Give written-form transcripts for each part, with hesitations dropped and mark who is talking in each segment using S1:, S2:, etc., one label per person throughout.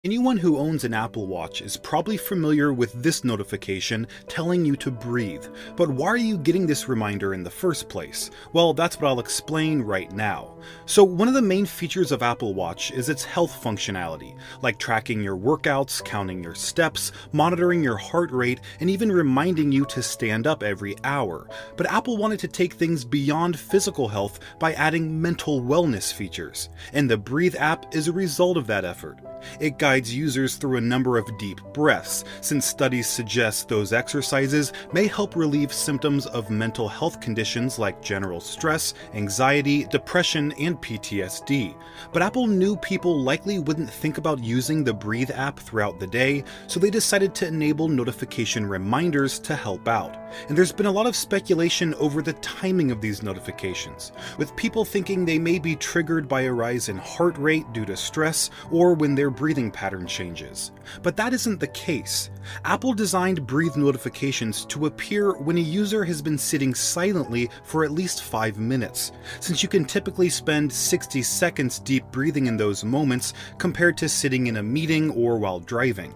S1: Anyone who owns an Apple Watch is probably familiar with this notification telling you to breathe. But why are you getting this reminder in the first place? Well, that's what I'll explain right now. So one of the main features of Apple Watch is its health functionality, like tracking your workouts, counting your steps, monitoring your heart rate, and even reminding you to stand up every hour. But Apple wanted to take things beyond physical health by adding mental wellness features, and the Breathe app is a result of that effort. It guides users through a number of deep breaths, since studies suggest those exercises may help relieve symptoms of mental health conditions like general stress, anxiety, depression, and PTSD. But Apple knew people likely wouldn't think about using the Breathe app throughout the day, so they decided to enable notification reminders to help out. And there's been a lot of speculation over the timing of these notifications, with people thinking they may be triggered by a rise in heart rate due to stress or when their breathing pattern changes. But that isn't the case. Apple designed Breathe notifications to appear when a user has been sitting silently for at least 5 minutes, since you can typically spend 60 seconds deep breathing in those moments compared to sitting in a meeting or while driving.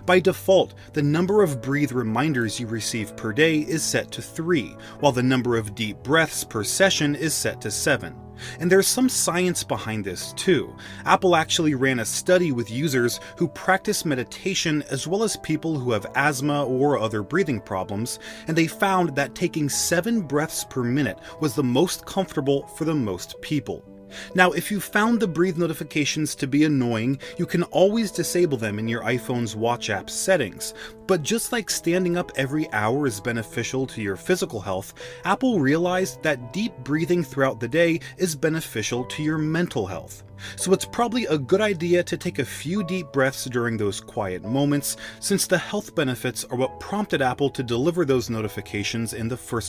S1: By default, the number of Breathe reminders you receive per day is set to 3, while the number of deep breaths per session is set to 7. And there's some science behind this too. Apple actually ran a study with users who practice meditation as well as people who have asthma or other breathing problems, and they found that taking 7 breaths per minute was the most comfortable for the most people. Now, if you found the Breathe notifications to be annoying, you can always disable them in your iPhone's Watch app settings. But just like standing up every hour is beneficial to your physical health, Apple realized that deep breathing throughout the day is beneficial to your mental health. So it's probably a good idea to take a few deep breaths during those quiet moments, since the health benefits are what prompted Apple to deliver those notifications in the first